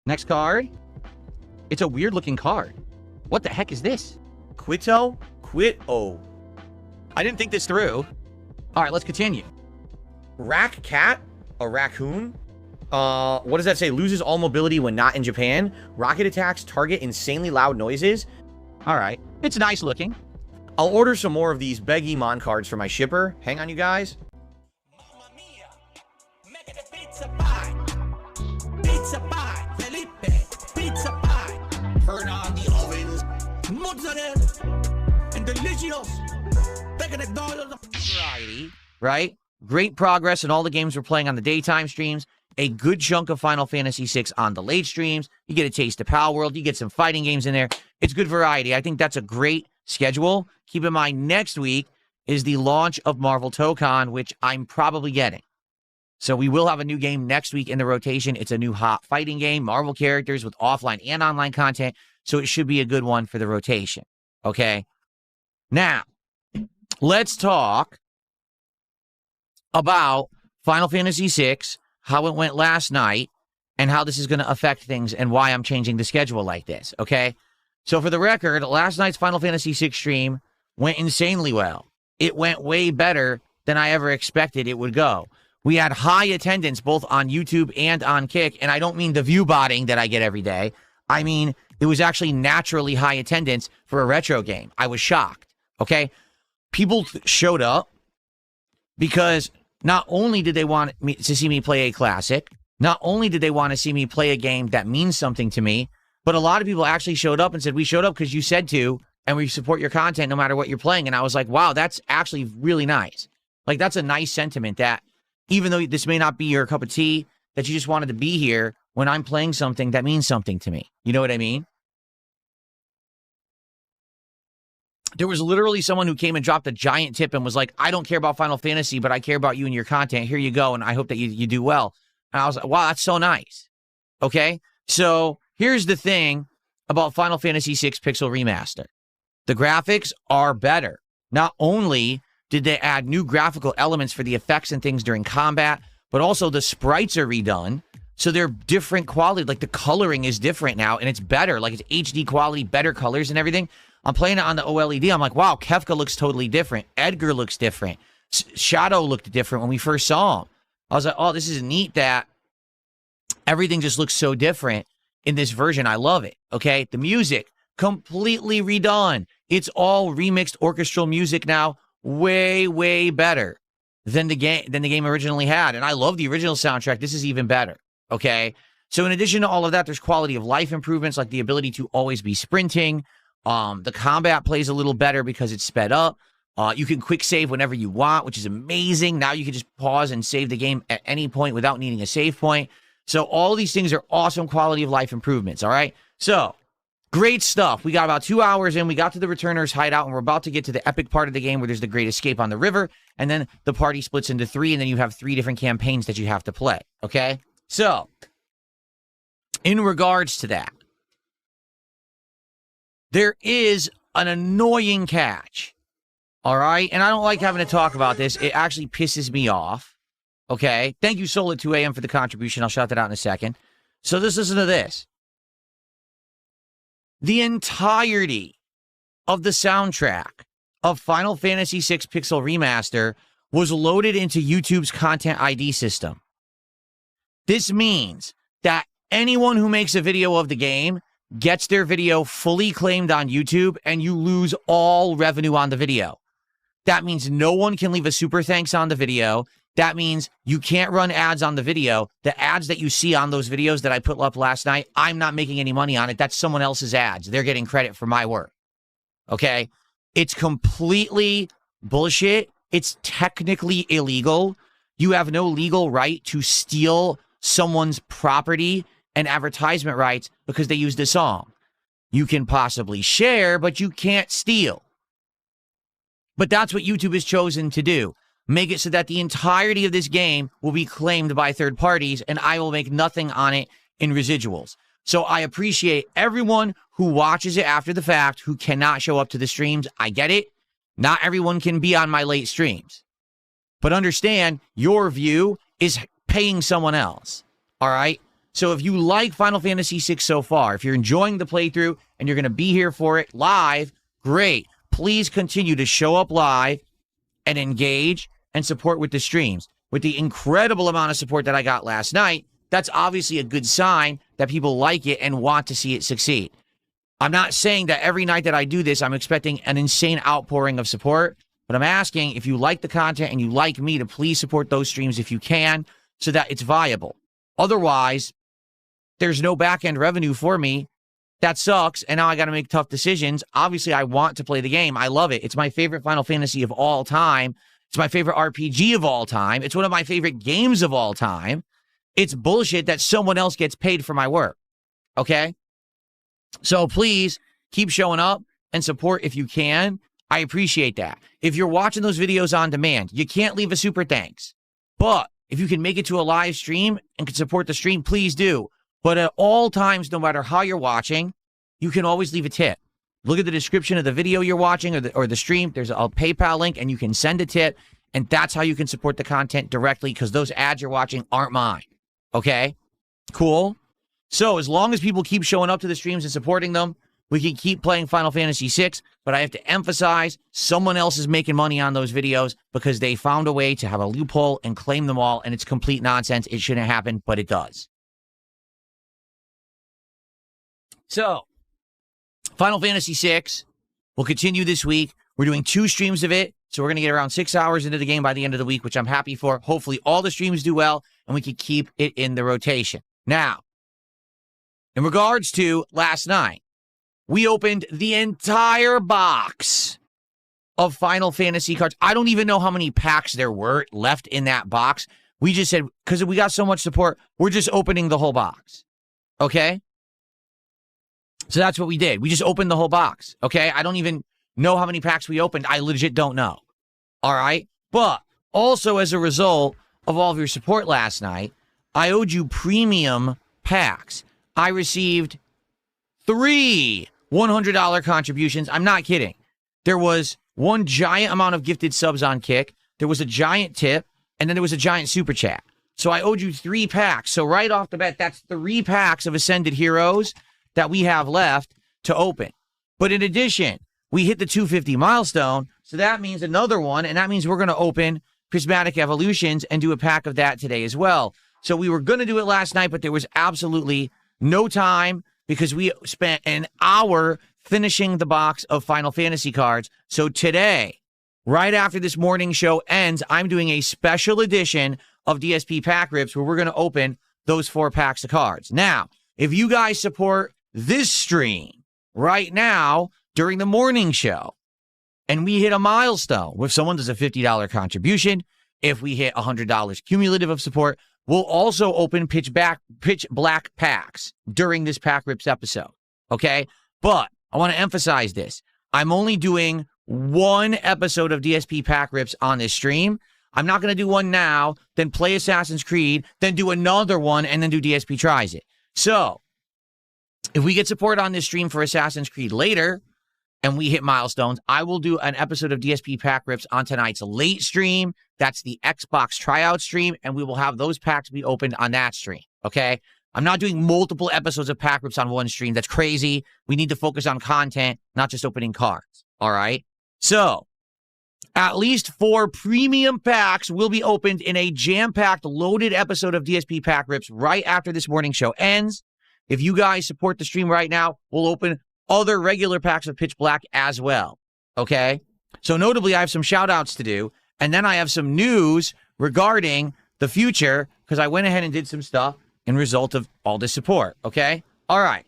Next card. It's a weird looking card. What the heck is this? Quito? Quito. I didn't think this through. All right, let's continue. Rack cat? A raccoon? What does that say? Loses all mobility when not in Japan. Rocket attacks target insanely loud noises. All right. It's nice looking. I'll order some more of these Beggy Mon cards for my shipper. Hang on, you guys. Pizza pie, Felipe, pizza pie. Turn on the ovens, mozzarella, and delicious. Variety, right? Great progress in all the games we're playing on the daytime streams. A good chunk of Final Fantasy VI on the late streams. You get a taste of Power World. You get some fighting games in there. It's good variety. I think that's a great schedule. Keep in mind, next week is the launch of Marvel Tokon, which I'm probably getting. So we will have a new game next week in the rotation. It's a new hot fighting game, Marvel characters with offline and online content. So it should be a good one for the rotation. Okay? Now, let's talk about Final Fantasy VI, how it went last night, and how this is going to affect things and why I'm changing the schedule like this, okay? So for the record, last night's Final Fantasy VI stream went insanely well. It went way better than I ever expected it would go. We had high attendance both on YouTube and on Kick, and I don't mean the view botting that I get every day. I mean, it was actually naturally high attendance for a retro game. I was shocked, okay? People showed up because not only did they want me to see me play a classic, not only did they want to see me play a game that means something to me, but a lot of people actually showed up and said, we showed up because you said to, and we support your content no matter what you're playing. And I was like, wow, that's actually really nice. Like, that's a nice sentiment that even though this may not be your cup of tea, that you just wanted to be here when I'm playing something that means something to me. You know what I mean? There was literally someone who came and dropped a giant tip and was like, I don't care about Final Fantasy, but I care about you and your content. Here you go, and I hope that you do well. And I was like, wow, that's so nice. Okay? So here's the thing about Final Fantasy VI Pixel Remaster. The graphics are better. Not only did they add new graphical elements for the effects and things during combat, but also the sprites are redone. So they're different quality. Like, the coloring is different now, and it's better. Like, it's HD quality, better colors and everything. I'm playing it on the OLED. I'm like, wow, Kefka looks totally different. Edgar looks different. Shadow looked different when we first saw him. I was like, oh, this is neat that everything just looks so different in this version. I love it, okay? The music, completely redone. It's all remixed orchestral music now. Way, way better than the game originally had. And I love the original soundtrack. This is even better, okay? So in addition to all of that, there's quality of life improvements, like the ability to always be sprinting. The combat plays a little better because it's sped up. You can quick save whenever you want, which is amazing. Now you can just pause and save the game at any point without needing a save point. So all these things are awesome quality of life improvements, all right? So great stuff. We got about 2 hours in. We got to the Returners' hideout, and we're about to get to the epic part of the game where there's the Great Escape on the river, and then the party splits into 3, and then you have 3 different campaigns that you have to play, okay? So in regards to that, there is an annoying catch, all right? And I don't like having to talk about this. It actually pisses me off, okay? Thank you, Soul at 2 a.m. for the contribution. I'll shout that out in a second. So just listen to this. The entirety of the soundtrack of Final Fantasy VI Pixel Remaster was loaded into YouTube's Content ID system. This means that anyone who makes a video of the game gets their video fully claimed on YouTube, and you lose all revenue on the video. That means no one can leave a super thanks on the video. That means you can't run ads on the video. The ads that you see on those videos that I put up last night, I'm not making any money on it. That's someone else's ads. They're getting credit for my work. Okay? It's completely bullshit. It's technically illegal. You have no legal right to steal someone's property and advertisement rights because they used a song. You can possibly share, but you can't steal. But that's what YouTube has chosen to do. Make it so that the entirety of this game will be claimed by third parties, and I will make nothing on it in residuals. So I appreciate everyone who watches it after the fact, who cannot show up to the streams. I get it. Not everyone can be on my late streams. But understand, your view is paying someone else. All right? So if you like Final Fantasy VI so far, if you're enjoying the playthrough and you're going to be here for it live, great. Please continue to show up live and engage and support with the streams. With the incredible amount of support that I got last night, that's obviously a good sign that people like it and want to see it succeed. I'm not saying that every night that I do this, I'm expecting an insane outpouring of support, but I'm asking if you like the content and you like me to please support those streams if you can so that it's viable. Otherwise, there's no back-end revenue for me. That sucks, and now I got to make tough decisions. Obviously, I want to play the game. I love it. It's my favorite Final Fantasy of all time. It's my favorite RPG of all time. It's one of my favorite games of all time. It's bullshit that someone else gets paid for my work, okay? So please keep showing up and support if you can. I appreciate that. If you're watching those videos on demand, you can't leave a super thanks. But if you can make it to a live stream and can support the stream, please do. But at all times, no matter how you're watching, you can always leave a tip. Look at the description of the video you're watching or the stream. There's a PayPal link, and you can send a tip. And that's how you can support the content directly because those ads you're watching aren't mine. Okay? Cool? So as long as people keep showing up to the streams and supporting them, we can keep playing Final Fantasy VI. But I have to emphasize, someone else is making money on those videos because they found a way to have a loophole and claim them all. And it's complete nonsense. It shouldn't happen, but it does. So, Final Fantasy VI will continue this week. We're doing 2 streams of it, so we're going to get around 6 hours into the game by the end of the week, which I'm happy for. Hopefully, all the streams do well, and we can keep it in the rotation. Now, in regards to last night, we opened the entire box of Final Fantasy cards. I don't even know how many packs there were left in that box. We just said, because we got so much support, we're just opening the whole box. Okay? So that's what we did. We just opened the whole box, okay? I don't even know how many packs we opened. I legit don't know, all right? But also as a result of all of your support last night, I owed you premium packs. I received 3 $100 contributions. I'm not kidding. There was one giant amount of gifted subs on Kick. There was a giant tip, and then there was a giant super chat. So I owed you 3 packs. So right off the bat, that's 3 packs of Ascended Heroes that we have left to open. But in addition, we hit the 250 milestone, so that means another one, and that means we're going to open Prismatic Evolutions and do a pack of that today as well. So we were going to do it last night, but there was absolutely no time because we spent an hour finishing the box of Final Fantasy cards. So today, right after this morning show ends, I'm doing a special edition of DSP Pack Rips where we're going to open those 4 packs of cards. Now, if you guys support this stream right now during the morning show and we hit a milestone, if someone does a $50 contribution, if we hit $100 cumulative of support, we'll also open pitch black packs during this Pack Rips episode, okay? But I want to emphasize this. I'm only doing 1 episode of DSP Pack Rips on this stream. I'm not going to do one now, then play Assassin's Creed, then do another one, and then do DSP Tries It. So, if we get support on this stream for Assassin's Creed later and we hit milestones, I will do an episode of DSP Pack Rips on tonight's late stream. That's the Xbox tryout stream, and we will have those packs be opened on that stream, okay? I'm not doing multiple episodes of Pack Rips on one stream. That's crazy. We need to focus on content, not just opening cards, all right? So, at least 4 premium packs will be opened in a jam-packed, loaded episode of DSP Pack Rips right after this morning show ends. If you guys support the stream right now, we'll open other regular packs of Pitch Black as well, okay? So notably, I have some shout-outs to do, and then I have some news regarding the future because I went ahead and did some stuff in result of all this support, okay? All right.